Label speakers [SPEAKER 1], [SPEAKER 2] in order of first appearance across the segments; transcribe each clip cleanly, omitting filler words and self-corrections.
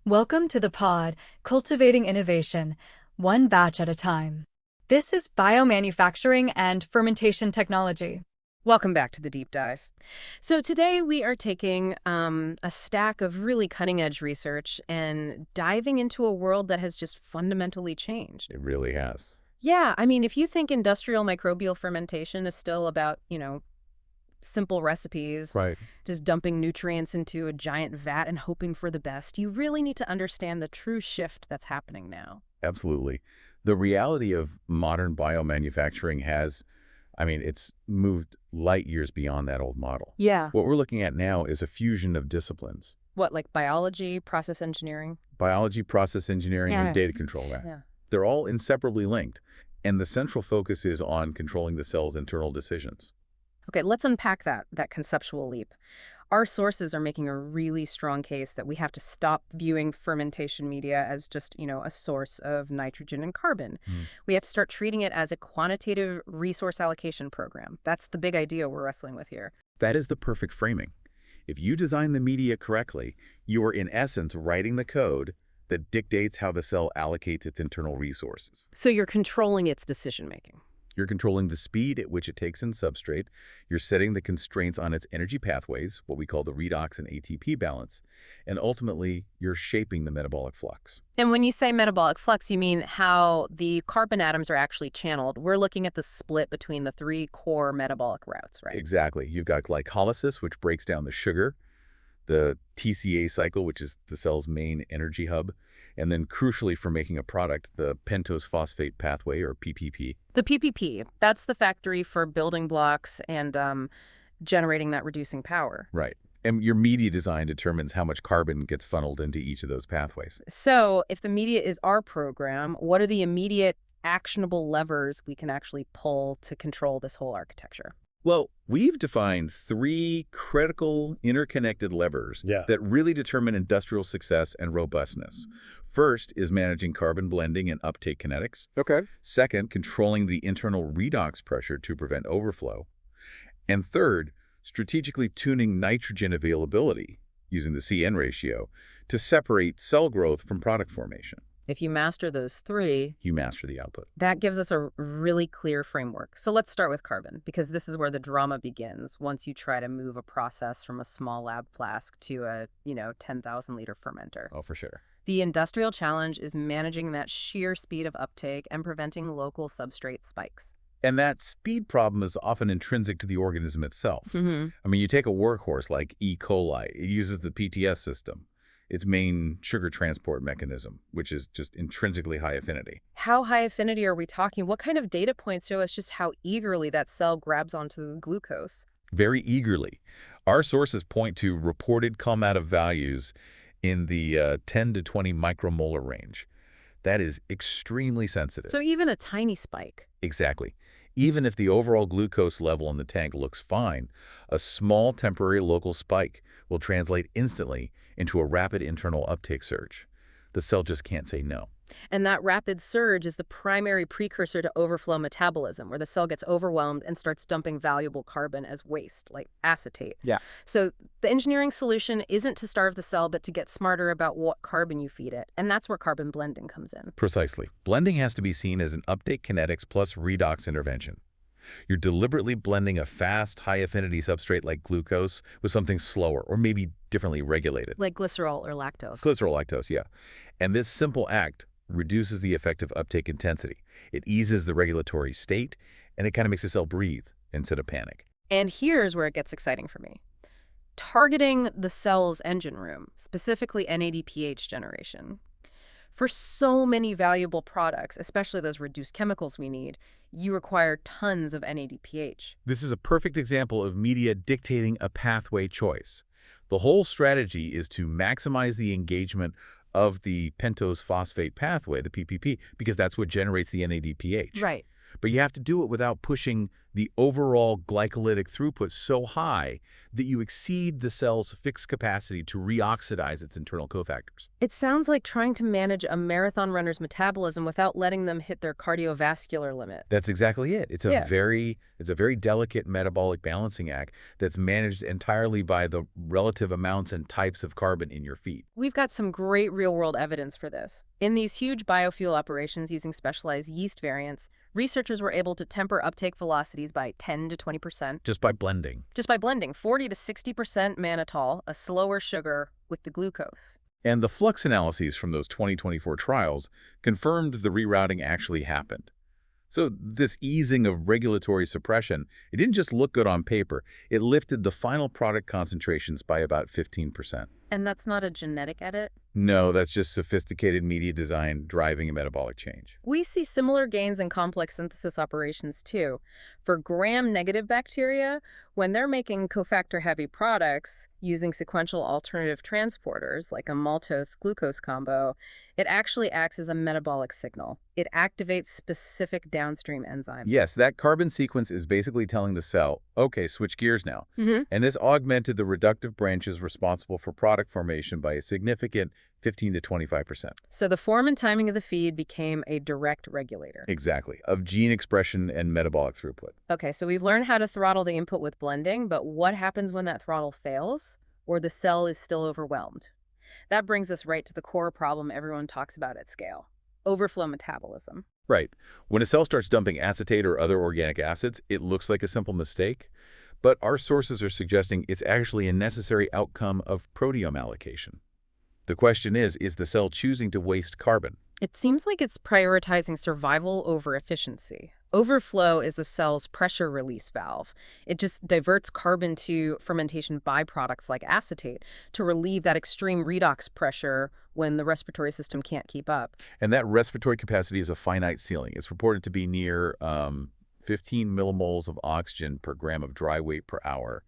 [SPEAKER 1] Welcome to the pod, Cultivating Innovation, one batch at a time. This is biomanufacturing and fermentation technology.
[SPEAKER 2] Welcome back to the deep dive. So today we are taking a stack of really cutting-edge research and diving into a world that has just fundamentally changed.
[SPEAKER 3] It really has.
[SPEAKER 2] Yeah, I mean, if you think industrial microbial fermentation is still about, simple recipes,
[SPEAKER 3] Right.
[SPEAKER 2] just dumping nutrients into a giant vat and hoping for the best, you really need to understand the true shift that's happening now.
[SPEAKER 3] Absolutely. The reality of modern biomanufacturing it's moved light years beyond that old model.
[SPEAKER 2] Yeah.
[SPEAKER 3] What we're looking at now is a fusion of disciplines.
[SPEAKER 2] What, like biology, process engineering?
[SPEAKER 3] Biology, process engineering, and
[SPEAKER 2] Yes.
[SPEAKER 3] data control.
[SPEAKER 2] Yeah.
[SPEAKER 3] They're all inseparably linked. And the central focus is on controlling the cell's internal decisions.
[SPEAKER 2] Okay, let's unpack that conceptual leap. Our sources are making a really strong case that we have to stop viewing fermentation media as just, a source of nitrogen and carbon. We have to start treating it as a quantitative resource allocation program. That's the big idea we're wrestling with here.
[SPEAKER 3] That is the perfect framing. If you design the media correctly, you are in essence writing the code that dictates how the cell allocates its internal resources.
[SPEAKER 2] So you're controlling its decision-making.
[SPEAKER 3] You're controlling the speed at which it takes in substrate. You're setting the constraints on its energy pathways, what we call the redox and ATP balance. And ultimately, you're shaping the metabolic flux.
[SPEAKER 2] And when you say metabolic flux, you mean how the carbon atoms are actually channeled. We're looking at the split between the three core metabolic routes, right?
[SPEAKER 3] Exactly. You've got glycolysis, which breaks down the sugar, the TCA cycle, which is the cell's main energy hub, and then crucially for making a product, the pentose phosphate pathway, or PPP.
[SPEAKER 2] The PPP, that's the factory for building blocks and generating that reducing power.
[SPEAKER 3] Right. And your media design determines how much carbon gets funneled into each of those pathways.
[SPEAKER 2] So if the media is our program, what are the immediate actionable levers we can actually pull to control this whole architecture?
[SPEAKER 3] Well, we've defined three critical interconnected levers that really determine industrial success and robustness. First is managing carbon blending and uptake kinetics.
[SPEAKER 4] Okay.
[SPEAKER 3] Second, controlling the internal redox pressure to prevent overflow. And third, strategically tuning nitrogen availability using the CN ratio to separate cell growth from product formation.
[SPEAKER 2] If you master those three,
[SPEAKER 3] You master the output.
[SPEAKER 2] that gives us a really clear framework. So let's start with carbon, because this is where the drama begins once you try to move a process from a small lab flask to a, 10,000-liter fermenter.
[SPEAKER 3] Oh, for sure.
[SPEAKER 2] The industrial challenge is managing that sheer speed of uptake and preventing local substrate spikes.
[SPEAKER 3] And that speed problem is often intrinsic to the organism itself. You take a workhorse like E. coli. It uses the PTS system, its main sugar transport mechanism, which is just intrinsically high affinity.
[SPEAKER 2] How high affinity are we talking? What kind of data points show us just how eagerly that cell grabs onto the glucose?
[SPEAKER 3] Very eagerly. Our sources point to reported calmative values in the 10 to 20 micromolar range. That is extremely sensitive.
[SPEAKER 2] So even a tiny spike.
[SPEAKER 3] Exactly. Even if the overall glucose level in the tank looks fine, a small temporary local spike will translate instantly into a rapid internal uptake surge. The cell just can't say no.
[SPEAKER 2] And that rapid surge is the primary precursor to overflow metabolism, where the cell gets overwhelmed and starts dumping valuable carbon as waste, like acetate.
[SPEAKER 4] Yeah.
[SPEAKER 2] So the engineering solution isn't to starve the cell, but to get smarter about what carbon you feed it. And that's where carbon blending comes in.
[SPEAKER 3] Precisely. Blending has to be seen as an uptake kinetics plus redox intervention. You're deliberately blending a fast, high-affinity substrate like glucose with something slower or maybe differently regulated.
[SPEAKER 2] Like glycerol or lactose.
[SPEAKER 3] Glycerol lactose, yeah. And this simple act reduces the effective uptake intensity. It eases the regulatory state, and it kind of makes the cell breathe instead of panic.
[SPEAKER 2] And here's where it gets exciting for me. Targeting the cell's engine room, specifically NADPH generation. For so many valuable products, especially those reduced chemicals we need, you require tons of NADPH.
[SPEAKER 3] This is a perfect example of media dictating a pathway choice. The whole strategy is to maximize the engagement of the pentose phosphate pathway, the PPP, because that's what generates the NADPH.
[SPEAKER 2] Right.
[SPEAKER 3] But you have to do it without pushing the overall glycolytic throughput so high that you exceed the cell's fixed capacity to reoxidize its internal cofactors.
[SPEAKER 2] It sounds like trying to manage a marathon runner's metabolism without letting them hit their cardiovascular limit.
[SPEAKER 3] That's exactly it. It's a very delicate metabolic balancing act that's managed entirely by the relative amounts and types of carbon in your feed.
[SPEAKER 2] We've got some great real-world evidence for this. In these huge biofuel operations using specialized yeast variants, researchers were able to temper uptake velocities by 10 to 20%.
[SPEAKER 3] Just by blending.
[SPEAKER 2] Just by blending 40 to 60% mannitol, a slower sugar, with the glucose.
[SPEAKER 3] And the Flux analyses from those 2024 trials confirmed the rerouting actually happened. So this easing of regulatory suppression, it didn't just look good on paper. It lifted the final product concentrations by about 15%.
[SPEAKER 2] And that's not a genetic edit?
[SPEAKER 3] No, that's just sophisticated media design driving a metabolic change.
[SPEAKER 2] We see similar gains in complex synthesis operations too. For gram-negative bacteria, when they're making cofactor-heavy products using sequential alternative transporters like a maltose-glucose combo, it actually acts as a metabolic signal. It activates specific downstream enzymes.
[SPEAKER 3] Yes, that carbon sequence is basically telling the cell, okay, switch gears now. And this augmented the reductive branches responsible for product formation by a significant 15 to 25%.
[SPEAKER 2] So the form and timing of the feed became a direct regulator.
[SPEAKER 3] Exactly, of gene expression and metabolic throughput.
[SPEAKER 2] Okay, so we've learned how to throttle the input with blending, but what happens when that throttle fails or the cell is still overwhelmed? That brings us right to the core problem everyone talks about at scale: overflow metabolism.
[SPEAKER 3] Right. When a cell starts dumping acetate or other organic acids, it looks like a simple mistake, but our sources are suggesting it's actually a necessary outcome of proteome allocation. The question is the cell choosing to waste carbon?
[SPEAKER 2] It seems like it's prioritizing survival over efficiency. Overflow is the cell's pressure release valve. It just diverts carbon to fermentation byproducts like acetate to relieve that extreme redox pressure when the respiratory system can't keep up.
[SPEAKER 3] And that respiratory capacity is a finite ceiling. It's reported to be near 15 millimoles of oxygen per gram of dry weight per hour.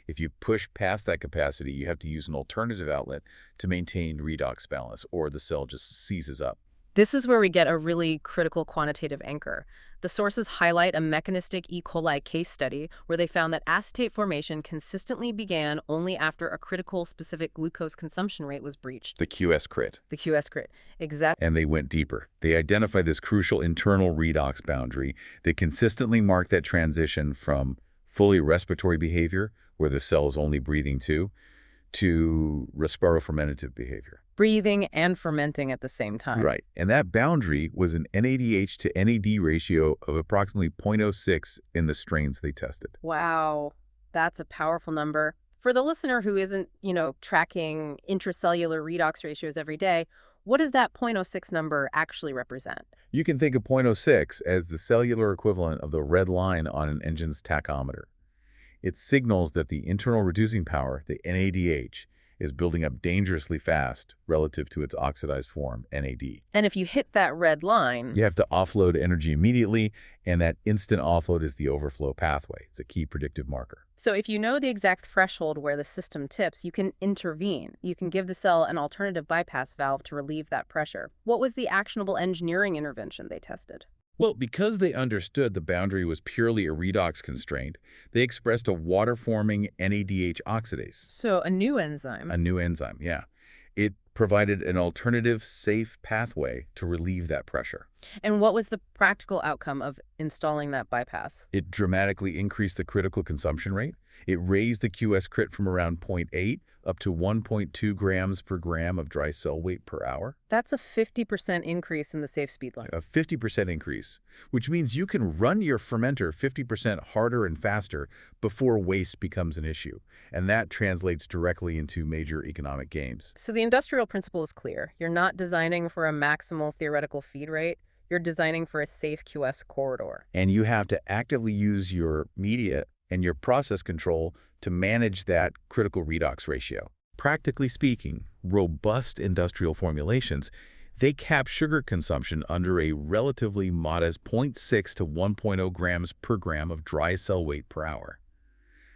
[SPEAKER 3] If you push past that capacity, you have to use an alternative outlet to maintain redox balance, or the cell just seizes up.
[SPEAKER 2] This is where we get a really critical quantitative anchor. The sources highlight a mechanistic E. coli case study where they found that acetate formation consistently began only after a critical specific glucose consumption rate was breached.
[SPEAKER 3] The QS crit.
[SPEAKER 2] The QS crit. Exactly.
[SPEAKER 3] And they went deeper. They identified this crucial internal redox boundary that consistently marked that transition from fully respiratory behavior, where the cell is only breathing to respirofermentative behavior.
[SPEAKER 2] Breathing and fermenting at the same time.
[SPEAKER 3] Right. And that boundary was an NADH to NAD ratio of approximately 0.06 in the strains they tested.
[SPEAKER 2] Wow. That's a powerful number. For the listener who isn't, tracking intracellular redox ratios every day, what does that 0.06 number actually represent?
[SPEAKER 3] You can think of 0.06 as the cellular equivalent of the red line on an engine's tachometer. It signals that the internal reducing power, the NADH, is building up dangerously fast relative to its oxidized form, NAD.
[SPEAKER 2] And if you hit that red line,
[SPEAKER 3] you have to offload energy immediately, and that instant offload is the overflow pathway. It's a key predictive marker.
[SPEAKER 2] So if you know the exact threshold where the system tips, you can intervene. You can give the cell an alternative bypass valve to relieve that pressure. What was the actionable engineering intervention they tested?
[SPEAKER 3] Well, because they understood the boundary was purely a redox constraint, they expressed a water-forming NADH oxidase.
[SPEAKER 2] So a new enzyme.
[SPEAKER 3] A new enzyme, yeah. It provided an alternative, safe pathway to relieve that pressure.
[SPEAKER 2] And what was the practical outcome of installing that bypass?
[SPEAKER 3] It dramatically increased the critical consumption rate. It raised the QS crit from around 0.8 up to 1.2 grams per gram of dry cell weight per hour.
[SPEAKER 2] That's a 50% increase in the safe speed limit.
[SPEAKER 3] A 50% increase, which means you can run your fermenter 50% harder and faster before waste becomes an issue. And that translates directly into major economic gains.
[SPEAKER 2] So the industrial principle is clear. You're not designing for a maximal theoretical feed rate. You're designing for a safe QS corridor.
[SPEAKER 3] And you have to actively use your media and your process control to manage that critical redox ratio. Practically speaking, robust industrial formulations, they cap sugar consumption under a relatively modest 0.6 to 1.0 grams per gram of dry cell weight per hour.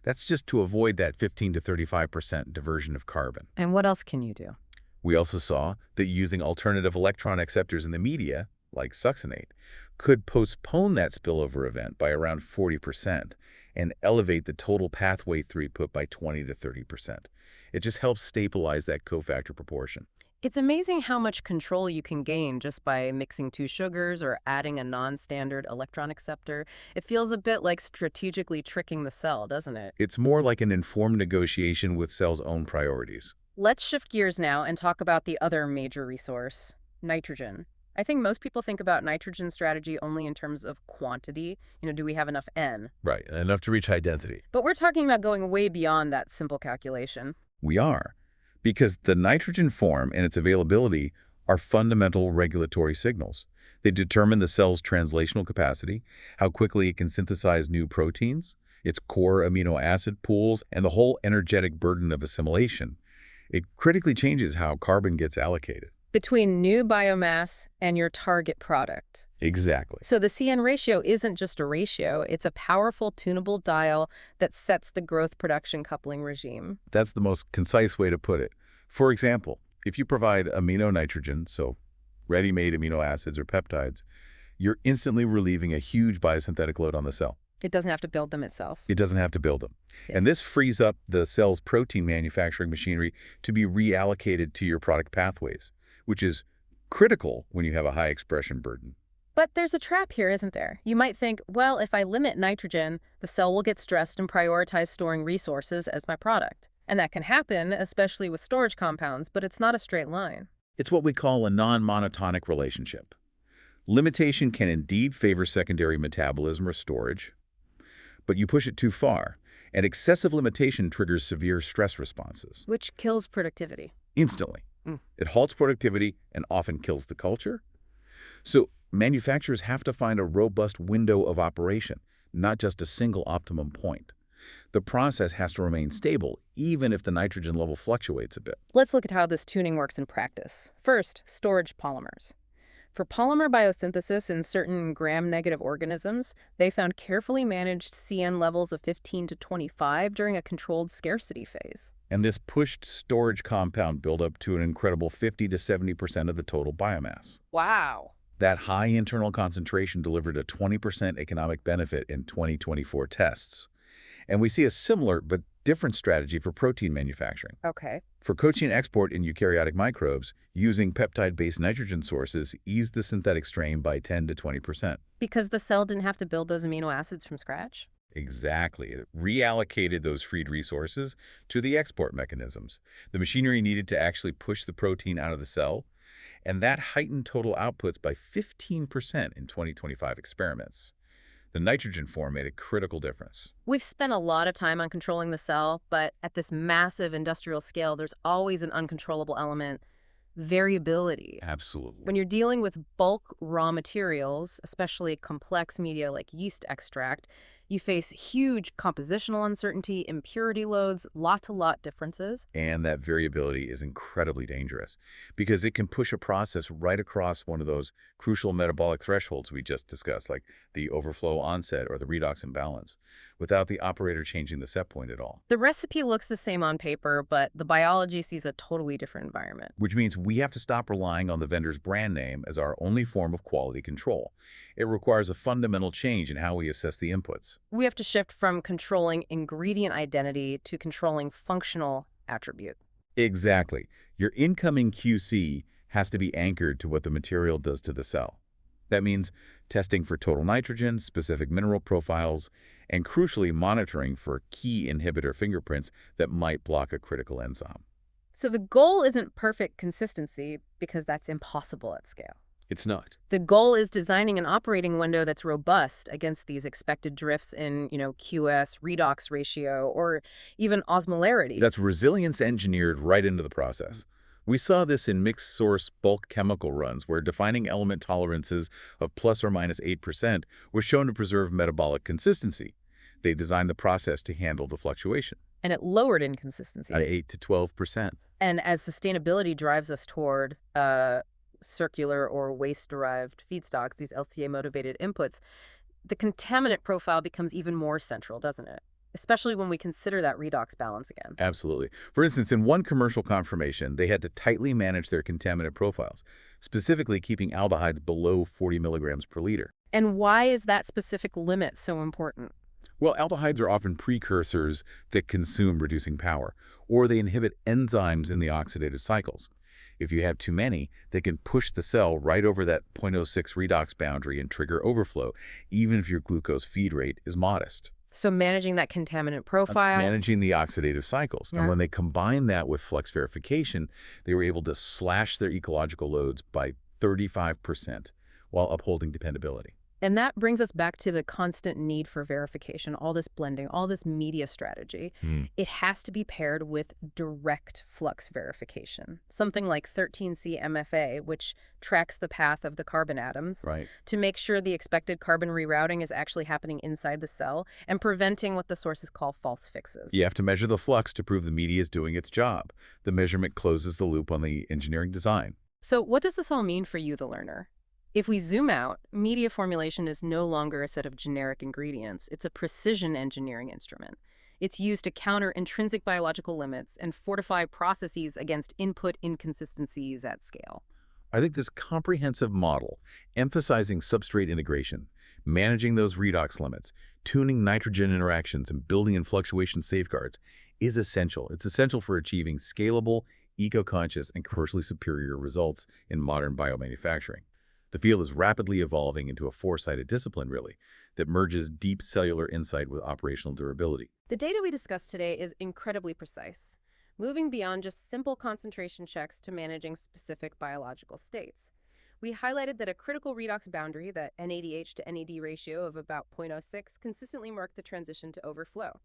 [SPEAKER 3] That's just to avoid that 15 to 35% diversion of carbon.
[SPEAKER 2] And what else can you do?
[SPEAKER 3] We also saw that using alternative electron acceptors in the media, like succinate, could postpone that spillover event by around 40% and elevate the total pathway throughput by 20 to 30%. It just helps stabilize that cofactor proportion.
[SPEAKER 2] It's amazing how much control you can gain just by mixing two sugars or adding a non-standard electron acceptor. It feels a bit like strategically tricking the cell, doesn't it?
[SPEAKER 3] It's more like an informed negotiation with cell's own priorities.
[SPEAKER 2] Let's shift gears now and talk about the other major resource, nitrogen. I think most people think about nitrogen strategy only in terms of quantity. Do we have enough N?
[SPEAKER 3] Right, enough to reach high density.
[SPEAKER 2] But we're talking about going way beyond that simple calculation.
[SPEAKER 3] We are, because the nitrogen form and its availability are fundamental regulatory signals. They determine the cell's translational capacity, how quickly it can synthesize new proteins, its core amino acid pools, and the whole energetic burden of assimilation. It critically changes how carbon gets allocated.
[SPEAKER 2] Between new biomass and your target product.
[SPEAKER 3] Exactly.
[SPEAKER 2] So the CN ratio isn't just a ratio, it's a powerful tunable dial that sets the growth-production coupling regime.
[SPEAKER 3] That's the most concise way to put it. For example, if you provide amino nitrogen, so ready-made amino acids or peptides, you're instantly relieving a huge biosynthetic load on the cell.
[SPEAKER 2] It doesn't have to build them itself.
[SPEAKER 3] It doesn't have to build them.
[SPEAKER 2] Yeah.
[SPEAKER 3] And this frees up the cell's protein manufacturing machinery to be reallocated to your product pathways, which is critical when you have a high expression burden.
[SPEAKER 2] But there's a trap here, isn't there? You might think, well, if I limit nitrogen, the cell will get stressed and prioritize storing resources as my product. And that can happen, especially with storage compounds, but it's not a straight line.
[SPEAKER 3] It's what we call a non-monotonic relationship. Limitation can indeed favor secondary metabolism or storage, but you push it too far, and excessive limitation triggers severe stress responses.
[SPEAKER 2] Which kills productivity.
[SPEAKER 3] Instantly. It halts productivity and often kills the culture. So manufacturers have to find a robust window of operation, not just a single optimum point. The process has to remain stable, even if the nitrogen level fluctuates a bit.
[SPEAKER 2] Let's look at how this tuning works in practice. First, storage polymers. For polymer biosynthesis in certain gram-negative organisms, they found carefully managed CN levels of 15 to 25 during a controlled scarcity phase.
[SPEAKER 3] And this pushed storage compound buildup to an incredible 50 to 70% of the total biomass.
[SPEAKER 2] Wow.
[SPEAKER 3] That high internal concentration delivered a 20% economic benefit in 2024 tests. And we see a similar but different strategy for protein manufacturing.
[SPEAKER 2] Okay.
[SPEAKER 3] For protein export in eukaryotic microbes, using peptide-based nitrogen sources eased the synthetic strain by 10 to 20%.
[SPEAKER 2] Because the cell didn't have to build those amino acids from scratch?
[SPEAKER 3] Exactly. It reallocated those freed resources to the export mechanisms. The machinery needed to actually push the protein out of the cell, and that heightened total outputs by 15% in 2025 experiments. The nitrogen form made a critical difference.
[SPEAKER 2] We've spent a lot of time on controlling the cell, but at this massive industrial scale, there's always an uncontrollable element, variability.
[SPEAKER 3] Absolutely.
[SPEAKER 2] When you're dealing with bulk raw materials, especially complex media like yeast extract, you face huge compositional uncertainty, impurity loads, lot-to-lot differences.
[SPEAKER 3] And that variability is incredibly dangerous because it can push a process right across one of those crucial metabolic thresholds we just discussed, like the overflow onset or the redox imbalance, without the operator changing the set point at all.
[SPEAKER 2] The recipe looks the same on paper, but the biology sees a totally different environment.
[SPEAKER 3] Which means we have to stop relying on the vendor's brand name as our only form of quality control. It requires a fundamental change in how we assess the inputs.
[SPEAKER 2] We have to shift from controlling ingredient identity to controlling functional attribute.
[SPEAKER 3] Exactly. Your incoming QC has to be anchored to what the material does to the cell. That means testing for total nitrogen, specific mineral profiles, and crucially monitoring for key inhibitor fingerprints that might block a critical enzyme.
[SPEAKER 2] So the goal isn't perfect consistency because that's impossible at scale.
[SPEAKER 3] It's not.
[SPEAKER 2] The goal is designing an operating window that's robust against these expected drifts in, QS, redox ratio, or even osmolarity.
[SPEAKER 3] That's resilience engineered right into the process. We saw this in mixed source bulk chemical runs where defining element tolerances of plus or minus 8% were shown to preserve metabolic consistency. They designed the process to handle the fluctuation.
[SPEAKER 2] And it lowered inconsistency.
[SPEAKER 3] At 8 to 12%.
[SPEAKER 2] And as sustainability drives us toward circular or waste-derived feedstocks, these LCA-motivated inputs, the contaminant profile becomes even more central, doesn't it? especially when we consider that redox balance again.
[SPEAKER 3] Absolutely. For instance, in one commercial confirmation, they had to tightly manage their contaminant profiles, specifically keeping aldehydes below 40 milligrams per liter.
[SPEAKER 2] And why is that specific limit so important?
[SPEAKER 3] Well, aldehydes are often precursors that consume reducing power, or they inhibit enzymes in the oxidative cycles. If you have too many, they can push the cell right over that 0.06 redox boundary and trigger overflow, even if your glucose feed rate is modest.
[SPEAKER 2] So managing that contaminant profile.
[SPEAKER 3] Managing the oxidative cycles.
[SPEAKER 2] Yeah.
[SPEAKER 3] And when they combine that with flux verification, they were able to slash their ecological loads by 35% while upholding dependability.
[SPEAKER 2] And that brings us back to the constant need for verification, all this blending, all this media strategy. It has to be paired with direct flux verification, something like 13C MFA, which tracks the path of the carbon atoms to make sure the expected carbon rerouting is actually happening inside the cell and preventing what the sources call false fixes.
[SPEAKER 3] You have to measure the flux to prove the media is doing its job. The measurement closes the loop on the engineering design.
[SPEAKER 2] So what does this all mean for you, the learner? If we zoom out, media formulation is no longer a set of generic ingredients. It's a precision engineering instrument. It's used to counter intrinsic biological limits and fortify processes against input inconsistencies at scale.
[SPEAKER 3] I think this comprehensive model, emphasizing substrate integration, managing those redox limits, tuning nitrogen interactions, and building in fluctuation safeguards, is essential. It's essential for achieving scalable, eco-conscious, and commercially superior results in modern biomanufacturing. The field is rapidly evolving into a four-sided discipline, really, that merges deep cellular insight with operational durability.
[SPEAKER 2] The data we discussed today is incredibly precise, moving beyond just simple concentration checks to managing specific biological states. We highlighted that a critical redox boundary, that NADH to NAD ratio of about 0.06, consistently marked the transition to overflow.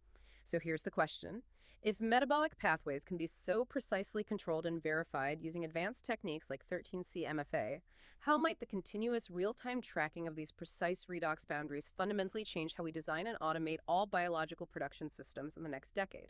[SPEAKER 2] So here's the question. If metabolic pathways can be so precisely controlled and verified using advanced techniques like 13C MFA, how might the continuous real-time tracking of these precise redox boundaries fundamentally change how we design and automate all biological production systems in the next decade?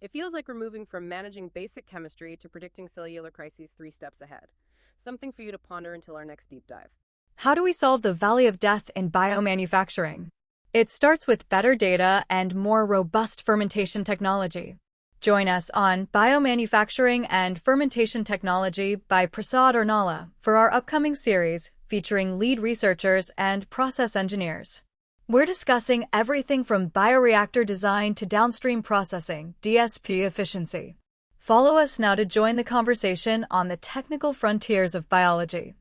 [SPEAKER 2] It feels like we're moving from managing basic chemistry to predicting cellular crises 3 steps ahead. Something for you to ponder until our next deep dive.
[SPEAKER 1] How do we solve the valley of death in biomanufacturing? It starts with better data and more robust fermentation technology. Join us on Biomanufacturing and Fermentation Technology by Prasad Ornala for our upcoming series featuring lead researchers and process engineers. We're discussing everything from bioreactor design to downstream processing, DSP efficiency. Follow us now to join the conversation on the technical frontiers of biology.